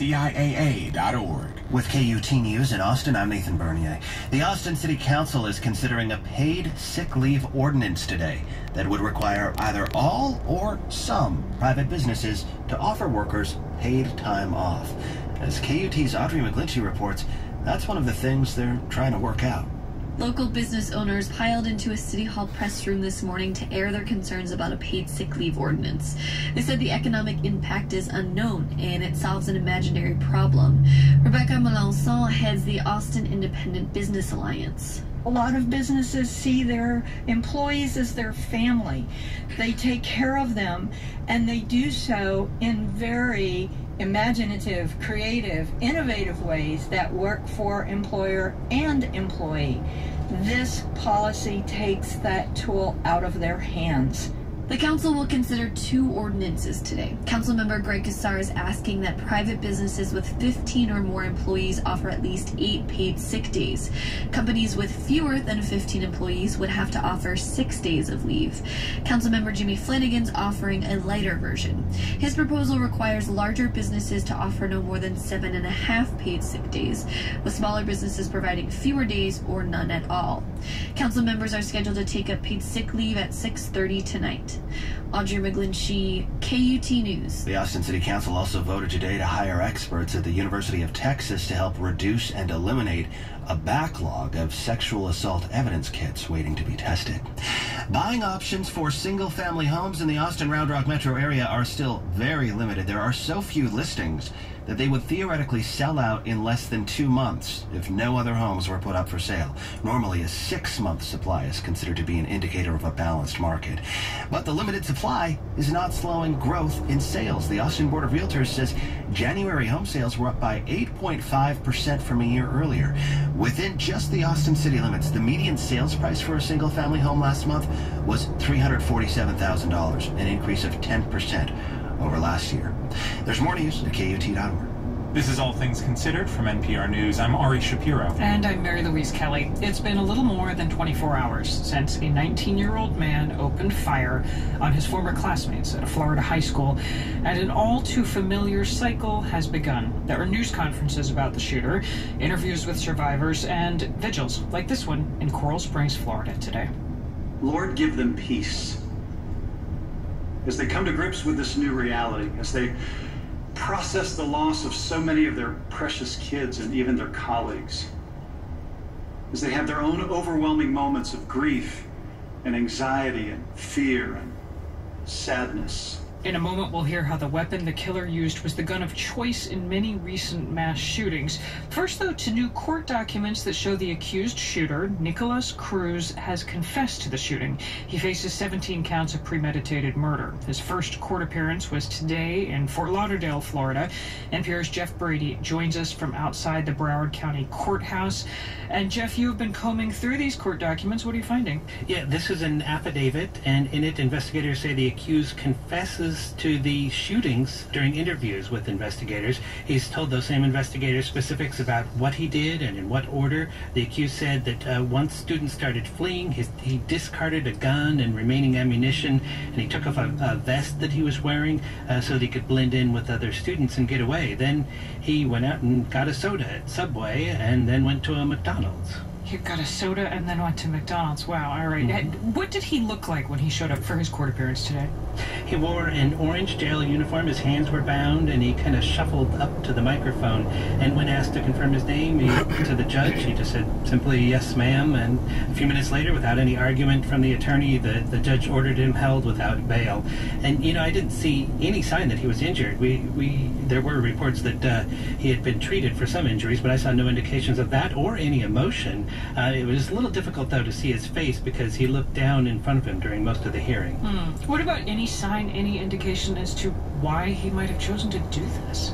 TIAA.org. With KUT News in Austin, I'm Nathan Bernier. The Austin City Council is considering a paid sick leave ordinance today that would require either all or some private businesses to offer workers paid time off. As KUT's Audrey McGlinchey reports, that's one of the things they're trying to work out. Local business owners piled into a City Hall press room this morning to air their concerns about a paid sick leave ordinance. They said the economic impact is unknown and it solves an imaginary problem. Rebecca Melanson heads the Austin Independent Business Alliance. A lot of businesses see their employees as their family. They take care of them, and they do so in very imaginative, creative, innovative ways that work for employer and employee. This policy takes that tool out of their hands. The council will consider 2 ordinances today. Councilmember Greg Kassar is asking that private businesses with 15 or more employees offer at least 8 paid sick days. Companies with fewer than 15 employees would have to offer 6 days of leave. Councilmember Jimmy Flanagan's offering a lighter version. His proposal requires larger businesses to offer no more than 7.5 paid sick days, with smaller businesses providing fewer days or none at all. Council members are scheduled to take up paid sick leave at 6:30 tonight. Audrey McGlinchey, KUT News. The Austin City Council also voted today to hire experts at the University of Texas to help reduce and eliminate a backlog of sexual assault evidence kits waiting to be tested. Buying options for single-family homes in the Austin-Round Rock metro area are still very limited. There are so few listings that they would theoretically sell out in less than 2 months if no other homes were put up for sale. Normally, a 6-month supply is considered to be an indicator of a balanced market. But the limited supply is not slowing growth in sales. The Austin Board of Realtors says January home sales were up by 8.5% from a year earlier. Within just the Austin city limits, the median sales price for a single-family home last month was $347,000, an increase of 10% over last year. There's more news at KUT.org. This is All Things Considered from NPR News. I'm Ari Shapiro. And I'm Mary Louise Kelly. It's been a little more than 24 hours since a 19-year-old man opened fire on his former classmates at a Florida high school, and an all-too-familiar cycle has begun. There are news conferences about the shooter, interviews with survivors, and vigils like this one in Coral Springs, Florida today. Lord, give them peace as they come to grips with this new reality, as they process the loss of so many of their precious kids and even their colleagues, as they have their own overwhelming moments of grief and anxiety and fear and sadness. In a moment, we'll hear how the weapon the killer used was the gun of choice in many recent mass shootings. First, though, to new court documents that show the accused shooter, Nicholas Cruz, has confessed to the shooting. He faces 17 counts of premeditated murder. His first court appearance was today in Fort Lauderdale, Florida. NPR's Jeff Brady joins us from outside the Broward County Courthouse. And Jeff, you have been combing through these court documents. What are you finding? Yeah, this is an affidavit, and in it, investigators say the accused confesses to the shootings during interviews with investigators. He's told those same investigators specifics about what he did and in what order. The accused said that once students started fleeing, he discarded a gun and remaining ammunition, and he took off a vest that he was wearing so that he could blend in with other students and get away. Then he went out and got a soda at Subway and then went to a McDonald's. He got a soda and then went to McDonald's. Wow, all right. Mm-hmm. What did he look like when he showed up for his court appearance today? He wore an orange jail uniform, his hands were bound, and he kind of shuffled up to the microphone. And when asked to confirm his name to the judge, he just said simply, "Yes, ma'am." And a few minutes later, without any argument from the attorney, the judge ordered him held without bail. And, you know, I didn't see any sign that he was injured. There were reports that he had been treated for some injuries, but I saw no indications of that or any emotion. It was a little difficult, though, to see his face because he looked down in front of him during most of the hearing. What about any sign, any indication as to why he might have chosen to do this?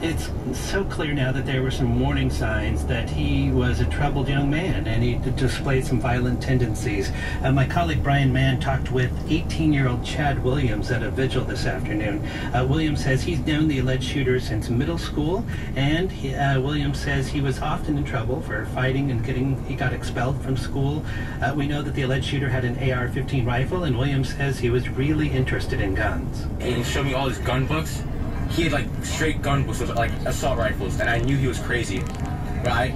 It's so clear now that there were some warning signs that he was a troubled young man and he displayed some violent tendencies. My colleague Brian Mann talked with 18-year-old Chad Williams at a vigil this afternoon. Williams says he's known the alleged shooter since middle school, and Williams says he was often in trouble for fighting and he got expelled from school. We know that the alleged shooter had an AR-15 rifle, and Williams says he was really interested in guns. And he showed me all his gun books. he had like straight gun whistles, like assault rifles, and I knew he was crazy. But I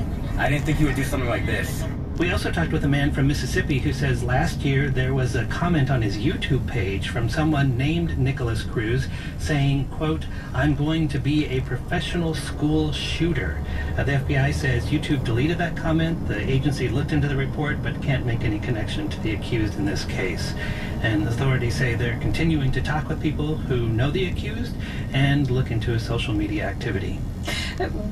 didn't think he would do something like this. We also talked with a man from Mississippi who says last year there was a comment on his YouTube page from someone named Nicholas Cruz saying, quote, "I'm going to be a professional school shooter." The FBI says YouTube deleted that comment. The agency looked into the report but can't make any connection to the accused in this case. And authorities say they're continuing to talk with people who know the accused and look into his social media activity.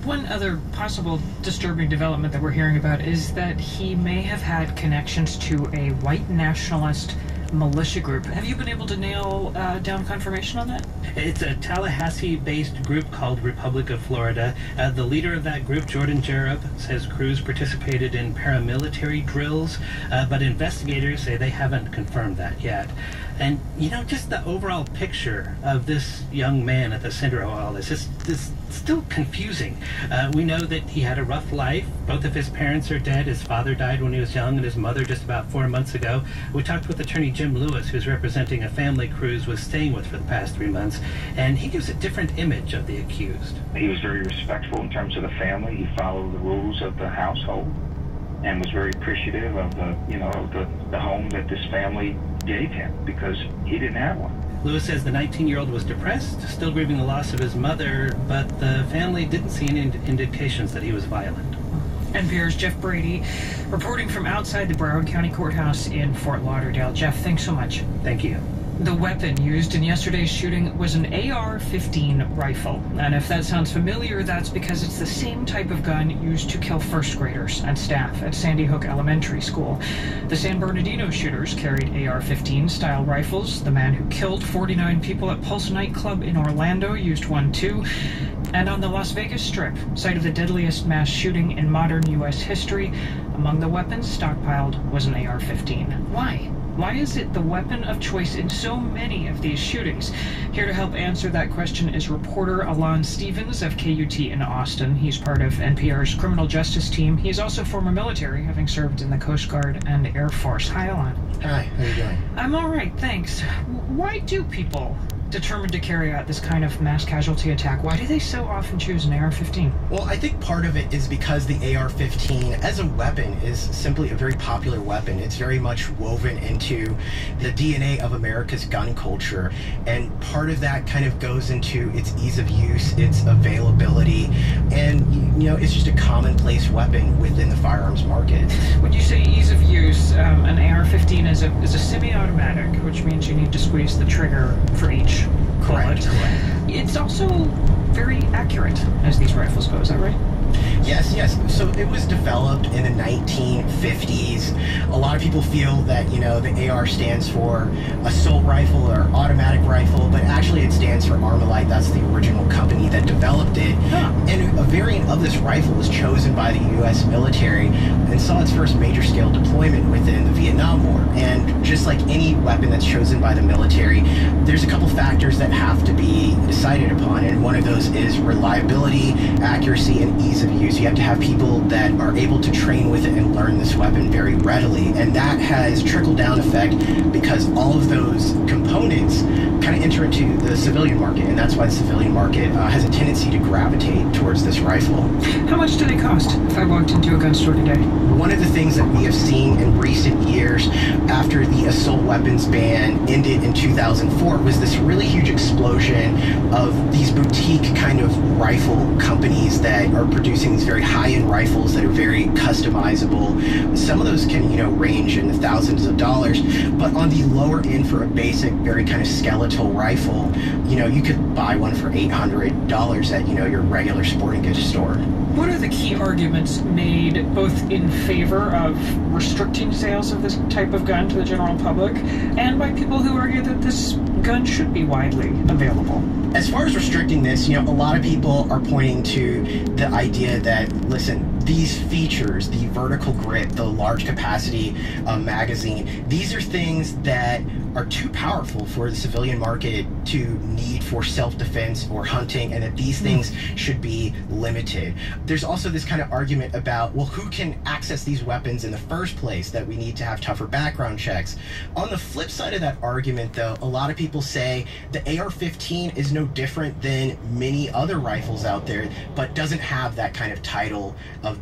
One other possible disturbing development that we're hearing about is that he may have had connections to a white nationalist militia group. Have you been able to nail down confirmation on that? It's a Tallahassee-based group called Republic of Florida. The leader of that group, Jordan Jerup, says Cruz participated in paramilitary drills, but investigators say they haven't confirmed that yet. And, you know, just the overall picture of this young man at the center of all this is still confusing. We know that he had a rough life. Both of his parents are dead. His father died when he was young, and his mother just about 4 months ago. We talked with attorney Jim Lewis, who's representing a family Cruz was staying with for the past 3 months, and he gives a different image of the accused. He was very respectful in terms of the family. He followed the rules of the household and was very appreciative of the home that this family gave him, because he didn't have one. Lewis says the 19-year-old was depressed, still grieving the loss of his mother, but the family didn't see any indications that he was violent. NPR's Jeff Brady reporting from outside the Broward County Courthouse in Fort Lauderdale. Jeff, thanks so much. Thank you. The weapon used in yesterday's shooting was an AR-15 rifle. And if that sounds familiar, that's because it's the same type of gun used to kill first graders and staff at Sandy Hook Elementary School. The San Bernardino shooters carried AR-15 style rifles. The man who killed 49 people at Pulse nightclub in Orlando used one too. And on the Las Vegas Strip, site of the deadliest mass shooting in modern U.S. history, among the weapons stockpiled was an AR-15. Why? Why is it the weapon of choice in so many of these shootings? Here to help answer that question is reporter Alon Stevens of KUT in Austin. He's part of NPR's criminal justice team. He's also former military, having served in the Coast Guard and Air Force. Hi, Alon. Hi, how you doing? I'm all right, thanks. Why do people determined to carry out this kind of mass casualty attack? Why do they so often choose an AR-15? Well, I think part of it is because the AR-15 as a weapon is simply a very popular weapon. It's very much woven into the DNA of America's gun culture, and part of that kind of goes into its ease of use, its availability, and you know, it's just a commonplace weapon within the firearms market. When you say ease of use, an AR-15 is a semi-automatic, which means you need to squeeze the trigger for each bullet. Correct. It's also very accurate as these rifles go, is that right? Yes. So it was developed in the 1950s. A lot of people feel that, you know, the AR stands for assault rifle or automatic rifle, but actually it stands for Armalite. That's the original company that developed it. Huh. And a variant of this rifle was chosen by the U.S. military and saw its first major scale deployment within the Vietnam War. And just like any weapon that's chosen by the military, there's a couple factors that have to be decided upon, and one of those is reliability, accuracy, and ease of use. You have to have people that are able to train with it and learn this weapon very readily, and that has trickle-down effect because all of those components kind of enter into the civilian market, and that's why the civilian market has a tendency to gravitate towards this rifle. How much do they cost if I walked into a gun store today? One of the things that we have seen in recent years after the assault weapons ban ended in 2004 was this really huge explosion of these boutique kind of rifle companies that are producing these very high-end rifles that are very customizable. Some of those can, you know, range in the thousands of dollars, but on the lower end for a basic, very kind of skeletal rifle, you know, you could buy one for $800 at, you know, your regular sporting goods store. What are the key arguments made both in favor of restricting sales of this type of gun to the general public and by people who argue that this gun should be widely available? As far as restricting this, you know, a lot of people are pointing to the idea that, listen, these features, the vertical grip, the large capacity magazine, these are things that are too powerful for the civilian market to need for self-defense or hunting, and that these things should be limited. There's also this kind of argument about, well, who can access these weapons in the first place, that we need to have tougher background checks. On the flip side of that argument, though, a lot of people say the AR-15 is no different than many other rifles out there, but doesn't have that kind of title of